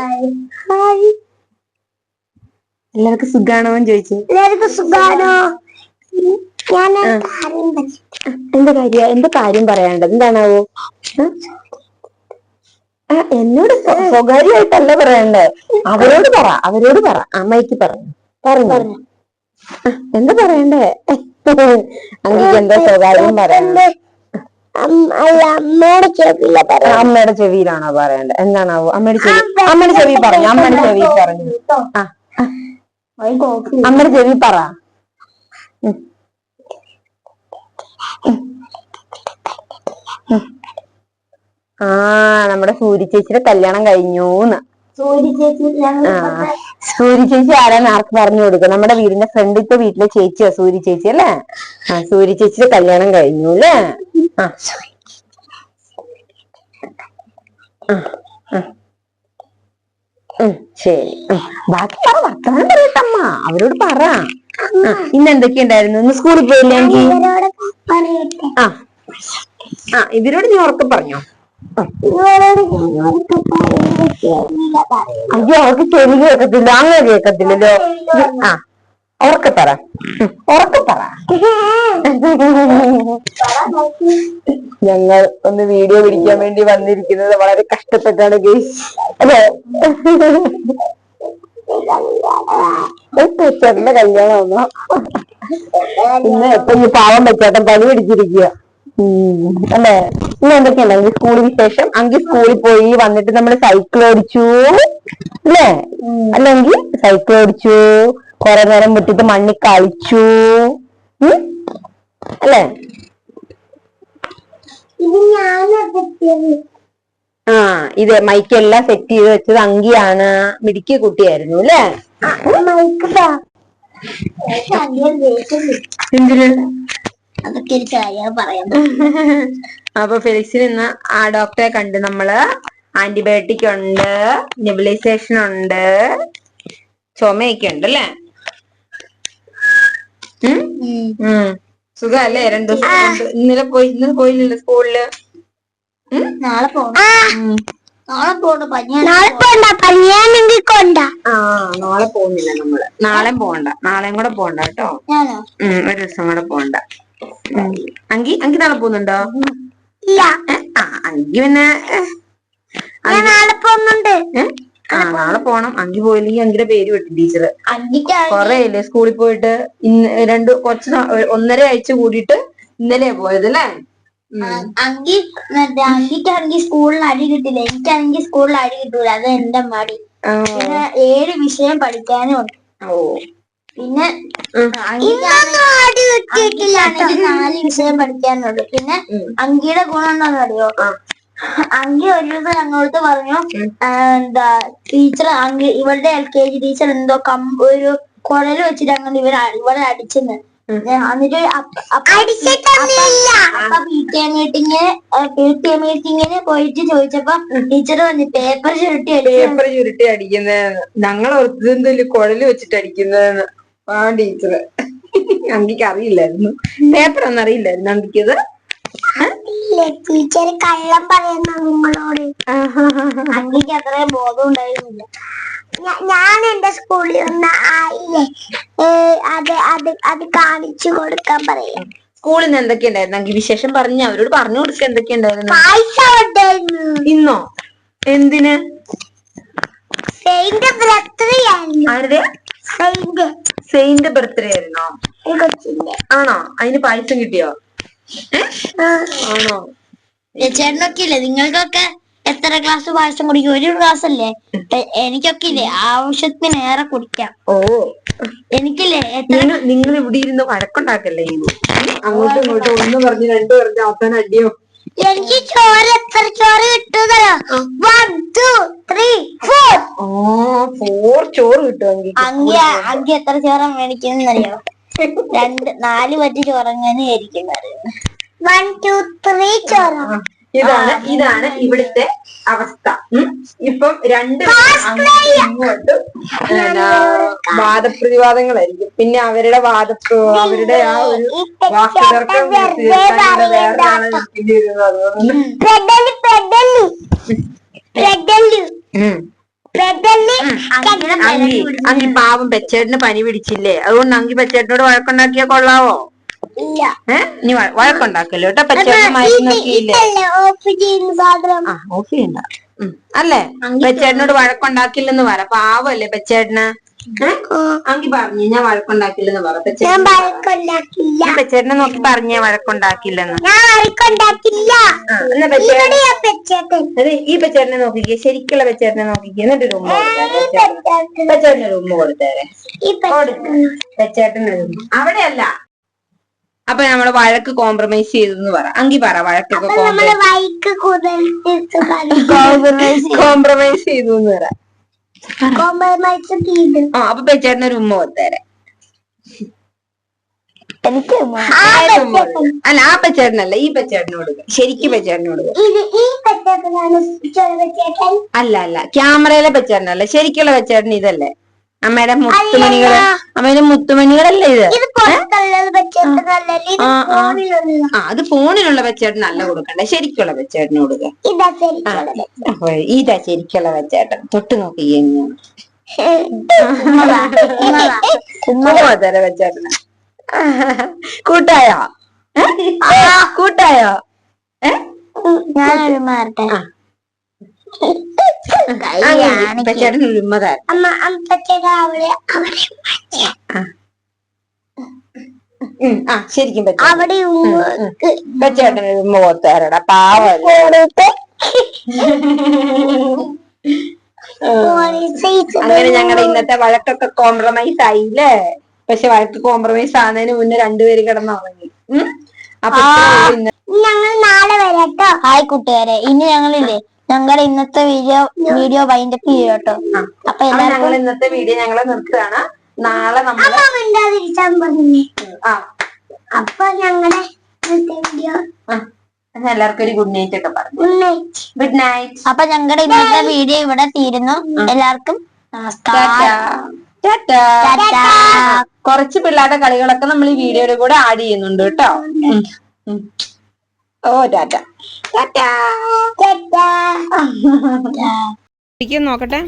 Hi. എല്ലാവർക്കും സുഖാണോന്ന് ചോദിച്ചു. എല്ലാവർക്കും സുഖാണോ? എന്താ കാര്യം പറയാണ്ടത്? എന്താണാവോ? എന്നോട് സ്വകാര്യമായിട്ടല്ല പറയണ്ടേ, അവരോട് പറ. അമ്മയ്ക്ക് പറഞ്ഞു. എന്താ പറയണ്ടേ? അങ്കിക്ക് എന്താ സ്വകാര്യം പറയണ്ടേ? അമ്മയുടെ ചെവിയിലാണോ പറയണ്ടേ? എന്താണാവോ? അമ്മയുടെ ചെവി പറഞ്ഞു. അമ്മയുടെ ചെവി പറഞ്ഞു. അമ്മയുടെ ചെവി പറ. നമ്മുടെ സൂര്യ ചേച്ചിയുടെ കല്യാണം കഴിഞ്ഞൂന്ന്. സൂര്യ ചേച്ചി ആരാന്ന് ആർക്ക് പറഞ്ഞു കൊടുക്കും? നമ്മുടെ വീടിന്റെ ഫ്രണ്ടിലത്തെ വീട്ടിലെ ചേച്ചിയാ സൂര്യ ചേച്ചി അല്ലേ? സൂര്യ ചേച്ചിയുടെ കല്യാണം കഴിഞ്ഞു അല്ലേ? ശരി, ബാക്കി വർത്തമാനം പറയട്ടമ്മ, അവരോട് പറ. ഇന്ന് എന്തൊക്കെയുണ്ടായിരുന്നു? ഇന്ന് സ്കൂളിൽ പോയില്ലെങ്കിൽ ഇവരോട് നീ ഉറക്കെ പറഞ്ഞോ. അയ്യോ, അവർക്ക് ചെവി കേൾക്കത്തില്ല. അങ്ങനെ കേൾക്കത്തില്ലല്ലോ. ഉറക്കെ പറ. ഞങ്ങൾ ഒന്ന് വീഡിയോ പിടിക്കാൻ വേണ്ടി വന്നിരിക്കുന്നത് വളരെ കഷ്ടപ്പെട്ടാണ് ഗയ്സ്. അല്ലേ? ചേട്ടന്റെ കല്യാണം ഇന്ന് എപ്പോ ഈ പാവം വെച്ചേട്ടൻ പണി പിടിച്ചിരിക്കുക അല്ലേ? ഇന്ന് എന്തൊക്കെയുണ്ട് സ്കൂൾ വിശേഷം? അങ്കി സ്കൂളിൽ പോയി വന്നിട്ട് നമ്മള് സൈക്കിൾ ഓടിച്ചു അല്ലേ? അല്ലെങ്കിൽ സൈക്കിൾ ഓടിച്ചു, കുറെ നേരം വിട്ടിട്ട് മണ്ണിൽ കളിച്ചു അല്ലേ? ഇത് മൈക്കെല്ലാം സെറ്റ് ചെയ്ത് വെച്ചത് അങ്കിയാണ്. മിടുക്കിയ കുട്ടിയായിരുന്നു അല്ലേ? എന്തിന്? അപ്പൊ ഫെലിക്സിന് ഇന്ന് ഡോക്ടറെ കണ്ട് നമ്മള്. ആന്റിബയോട്ടിക് ഉണ്ട്, നെബുലൈസേഷൻ ഉണ്ട്, ചുമയൊക്കെ ഉണ്ട് അല്ലേ? സുഖല്ലേ? 2 ദിവസം ഇന്നലെ പോയില്ലല്ലോ സ്കൂളില്? നാളെ പോണം. നാളെ പോകുന്നില്ല നമ്മള്. നാളെ പോകണ്ട, നാളെയും കൂടെ പോകണ്ട കേട്ടോ. ഒരു ദിവസം കൂടെ പോകണ്ട. അങ്കി നാളെ പോകുന്നുണ്ടോ? അങ്കി പിന്നെ നാളെ പോകുന്നുണ്ട്. നാളെ പോണം. അങ്കി പോയില്ലെങ്കിൽ അങ്കിയുടെ പേര് വെട്ടും ടീച്ചറ്. കൊറേയില്ലേ സ്കൂളിൽ പോയിട്ട്. ഇന്ന് 1.5 ആഴ്ച കൂടിയിട്ട് ഇന്നലെയാ പോയത് അല്ലേ? അങ്കിക്കാണെങ്കിൽ സ്കൂളിൽ അടി കിട്ടില്ല. എനിക്കാണെങ്കിൽ സ്കൂളിൽ അടി കിട്ടൂല. അത് എന്റെ മടി. പിന്നെ 7 വിഷയം പഠിക്കാനും ഉണ്ട്. പിന്നെ 4 വിഷയം പഠിക്കാനുണ്ട്. പിന്നെ അങ്കിയുടെ ഗുണം എന്താണെന്ന് അറിയോ? അങ്കി ഒരു ദിവസം ഞങ്ങളോട് പറഞ്ഞു, എന്താ ടീച്ചർ ഇവളുടെ LKG ടീച്ചർ എന്തോ ഒരു കുഴല് വെച്ചിട്ട് അങ്ങനെ ഇവളെ അടിച്ചെന്ന്. എന്നിട്ട് മീറ്റിങ്ങിന് പോയിട്ട് ചോദിച്ചപ്പോ ടീച്ചർ പറഞ്ഞു പേപ്പർ ചുരുട്ടി അടിക്കുന്നതെന്ന്. ഞങ്ങൾ ഓർത്തതിൽ കുഴല് വെച്ചിട്ട് അടിക്കുന്നതെന്ന്. ടീച്ചറ് അങ്കിക്ക് അറിയില്ലായിരുന്നു. പേപ്പർ ഒന്നും അറിയില്ലായിരുന്നു അങ്കിക്കത്. ടീച്ചർ കള്ളം പറയുന്ന നിങ്ങളോട്. അങ്കിക്ക് അത്രയും ബോധം ഉണ്ടായിരുന്നില്ല. ഞാൻ എന്റെ സ്കൂളിൽ വന്ന ആയില്ലേ അത് കാണിച്ചു കൊടുക്കാൻ പറയാം. സ്കൂളിൽ നിന്ന് എന്തൊക്കെയുണ്ടായിരുന്നു അങ്കി വിശേഷം? അവരോട് പറഞ്ഞു കൊടുക്കുക എന്തൊക്കെയുണ്ടായിരുന്നു. ഇന്നോ? എന്തിന്? സെയിന്റ് ബർത്ത്ഡേ ആയിരുന്നോ? ആണോ? അതിന് പായസം കിട്ടിയോ? ആണോ? ചേട്ടനൊക്കെ ഇല്ലേ? നിങ്ങൾക്കൊക്കെ എത്ര ഗ്ലാസ് പായസം കുടിക്കും? 1 ഗ്ലാസ് അല്ലേ? എനിക്കൊക്കെ ഇല്ലേ ആവശ്യത്തിന് ഏറെ കുടിക്കാം. എനിക്കില്ലേ നിങ്ങൾ ഇവിടെ ഇരുന്ന് വഴക്കുണ്ടാക്കല്ലേ? അങ്ങോട്ടും ഇങ്ങോട്ടും ഒന്ന് പറഞ്ഞ് 2 പറഞ്ഞ് അവസാനം അടിയോ? എനിക്ക് എത്ര ചോറ് കിട്ടുന്നോ? 1 2 3 4 4 ചോറ് കിട്ടും. അങ്കി എത്ര ചോറ് മേടിക്കുന്നറിയോ? 4 പറ്റി ചോറങ്ങനെ ആയിരിക്കുന്നത്. 1 2 3 ചോറ്. ഇതാണ് ഇവിടുത്തെ അവസ്ഥ. ഇപ്പം 2 ഇങ്ങോട്ടും വാദപ്രതിവാദങ്ങളായിരിക്കും. പിന്നെ അവരുടെ അവരുടെ ആ ഒരു വാക്കുതർക്കം അങ്കി പാവം പെച്ചേട്ടന് പനി പിടിച്ചില്ലേ, അതുകൊണ്ട് അങ്കി പെച്ചേട്ടനോട് വഴക്കുണ്ടാക്കിയാ കൊള്ളാവോ? ഇനി വഴക്കുണ്ടാക്കല്ലോ കേട്ടോ. പെച്ചേട്ടന് മരുന്നൊക്കെ ഇല്ലേ? ഓഫ് ചെയ്യണ്ട. അല്ലേ, പെച്ചേട്ടനോട് വഴക്കുണ്ടാക്കില്ലെന്ന് പറ. പാവല്ലേ പെച്ചേട്ടന്. അങ്കി പറഞ്ഞു ഞാൻ വഴക്കുണ്ടാക്കില്ലെന്ന് പറ. പെച്ചേട്ടനെ നോക്കി പറഞ്ഞേ വഴക്കുണ്ടാക്കില്ലെന്ന്. ഈ പെച്ചേട്ടനെ നോക്കിക്കേ, ശരിക്കുള്ള പെച്ചേട്ടനെ നോക്കിക്കേ, എന്നിട്ടൊരു ഉമ്മ കൊടുത്തേരെ. പെച്ചേട്ടനൊരു ഉമ്മ കൊടുത്തേരെ. പെച്ചേട്ടനൊരു ഉമ്മ. അവിടെയല്ല. അപ്പൊ നമ്മള് വഴക്ക് കോംപ്രമൈസ് ചെയ്തെന്ന് പറ. അങ്കി പറ വഴക്കൊക്കെ കോംപ്രമൈസ് ചെയ്തു എന്ന് പറ. അപ്പൊ പെച്ചേട്ടനൊരു ഉമ്മ കൊടുത്തേരെ. എനിക്ക് അല്ല, ആ പെച്ചേട്ടനല്ല, ഈ പെച്ചേട്ടനോട്, ശരിക്കും പെച്ചേട്ടനോട്. അല്ല അല്ല, ക്യാമറയിലെ പെച്ചേട്ടനല്ല, ശരിക്കുള്ള പെച്ചേട്ടൻ ഇതല്ലേ. അമ്മയുടെ മുത്തുമണികളല്ലേ ഇത്? അത് ഫോണിലുള്ള പെച്ചേട്ടൻ നല്ല കൊടുക്കണ്ടേ, ശരിക്കുള്ള പെച്ചേട്ടന് കൊടുക്ക. ഇതാ ശരിക്കുള്ള പെച്ചേട്ടൻ. തൊട്ട് നോക്കി തര പെച്ചേട്ടന്. കൂട്ടായോ? കൂട്ടായോ? ഞാനൊരു മാറട്ടെ. പെച്ചേട്ടന് ഉമ്മ തരാം. ശരിക്കും പെച്ചേട്ടന് ഉമ്മ കൊടുത്തേരടാ, പാവല്ലേ. അങ്ങനെ ഞങ്ങളുടെ ഇന്നത്തെ വഴക്കൊക്കെ കോംപ്രമൈസ് ആയില്ലേ? പക്ഷെ വഴക്ക് കോംപ്രമൈസ് ആകുന്നതിന് മുന്നേ രണ്ടുപേര് കിടന്നുറങ്ങി. അപ്പൊ ഞങ്ങൾ നാളെ വരാട്ടോ. ഹായ് കൂട്ടുകാരെ, ഇനി ഞങ്ങളില്ലേ ഞങ്ങളുടെ ഇന്നത്തെ വീഡിയോ വൈൻഡപ്പ് ചെയ്യോട്ടോ. അപ്പൊ ഞങ്ങൾ ഇന്നത്തെ വീഡിയോ ഞങ്ങള് നിർത്തുകയാണ്. നാളെ നമ്മള് അപ്പൊ ഞങ്ങളുടെ വീഡിയോ എല്ലാവർക്കും ഒരു ഗുഡ് നൈറ്റ് ഒക്കെ പറഞ്ഞു. Good night. അപ്പൊ ഞങ്ങളുടെ ഇന്നത്തെ വീഡിയോ ഇവിടെ തീരുന്നു. എല്ലാവർക്കും കുറച്ച് പിള്ളേരുടെ കളികളൊക്കെ നമ്മൾ ഈ വീഡിയോയുടെ കൂടെ ആഡ് ചെയ്യുന്നുണ്ട് കേട്ടോ. ഓ ടാറ്റ. നോക്കട്ടെ.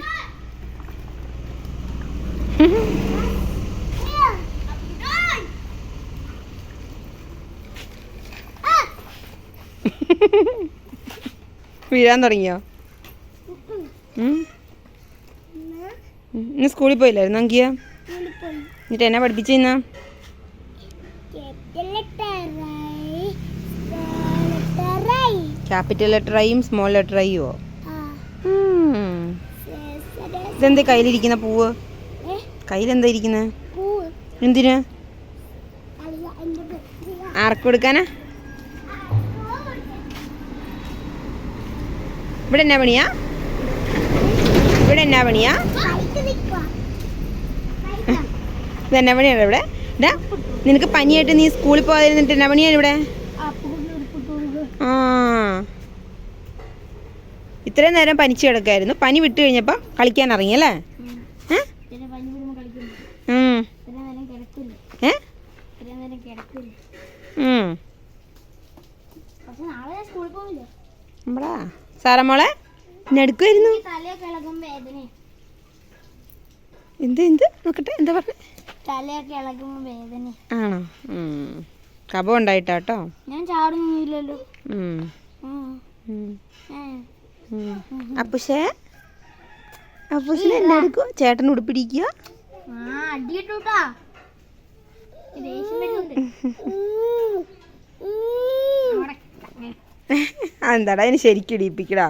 വീഴാൻ തുടങ്ങിയോ? ഇന്ന് സ്കൂളിൽ പോയില്ലായിരുന്നു അങ്കിയ? എന്നിട്ട് എന്നാ പഠിപ്പിച്ചിന്ന? ക്യാപിറ്റൽ ലെറ്റർ ഐയും സ്മോൾ ലെറ്റർ ഐയോ? ഇതെന്താ കയ്യിലിരിക്കുന്ന പൂവ്? കയ്യിലെന്താ ഇരിക്കുന്നത്? എന്തിനാ? ആർക്ക് കൊടുക്കാനാ? ഇവിടെ എന്നാ പണിയാ? ഇവിടെ എന്നാ പണിയാ? ഇതെന്നാ പണിയാണ് ഇവിടെ? നിനക്ക് പനിയായിട്ട് നീ സ്കൂളിൽ പോകാതിരുന്നിട്ട് എന്നാ പണിയാണ് ഇവിടെ? ആ, ഇത്രയും നേരം പനിച്ച് കിടക്കായിരുന്നു. പനി വിട്ട് കഴിഞ്ഞപ്പോ കളിക്കാൻ ഇറങ്ങിയല്ലേ? നമ്മളാ സാറമ്മോളെ എടുക്കുമായിരുന്നു. എന്ത് നോക്കട്ടെ, എന്താ പറഞ്ഞ? ആണോ? കഫം ഉണ്ടായിട്ടാട്ടോ. ഞാൻ ചാടുന്നില്ലല്ലോ. അപ്പുഷേ എന്നാ എടുക്കുക? ചേട്ടൻ ഉടുപ്പിടിക്കുക. എന്താടാ അതിന് ശരിക്കും ഇടിപ്പിക്കടാ.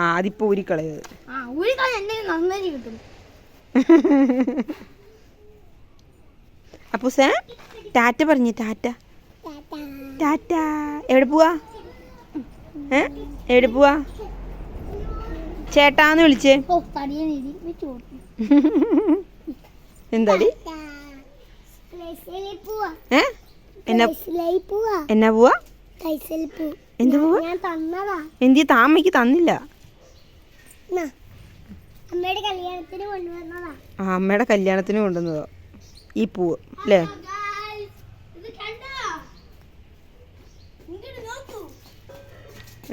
ആദ്യപ്പോ ഊരിക്കളയത്. അപ്പൂസേ ടാറ്റ പറഞ്ഞു. ടാറ്റ ടാറ്റ. എവിടെ പോവാ? എവിടെ പോവാ? ചേട്ടാന്ന് വിളിച്ചേ. എന്താടി? എന്നാ പോവാ? എന്ത് പോവാ? എന്തി താമയ്ക്ക് തന്നില്ല. അമ്മയുടെ കല്യാണത്തിന് കൊണ്ടുവന്നതോ ഈ പൂവ് അല്ലേ?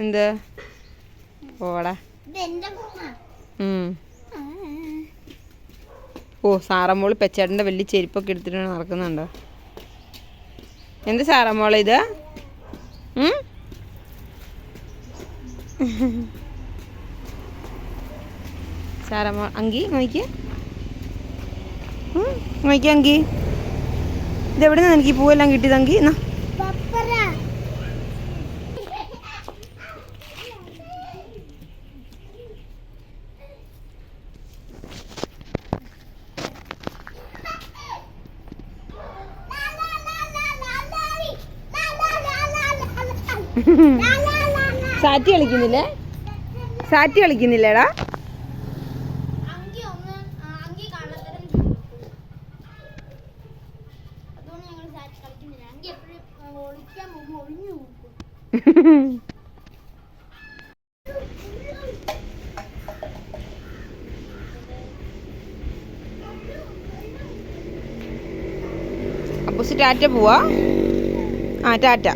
എന്ത് പോടാ. ഓ സാറമ്മോള് പെച്ചേട്ടൻ്റെ വലിയ ചെരുപ്പൊക്കെ എടുത്തിട്ട് നടക്കുന്നുണ്ടോ? എന്ത് സാറമ്മോളെ ഇത്? സാറമ്മോ അങ്കി നോക്കി അങ്കി, ഇതെവിടെ നിന്നാണ് എനിക്ക് പൂവെല്ലാം കിട്ടിയത് അങ്കി? എന്നാ സാറ്റ് കളിക്കുന്നില്ലേ? സാറ്റ് കളിക്കുന്നില്ലേടാ? അപ്പൂസ് ടാറ്റ പോവാ. ആ ടാറ്റ.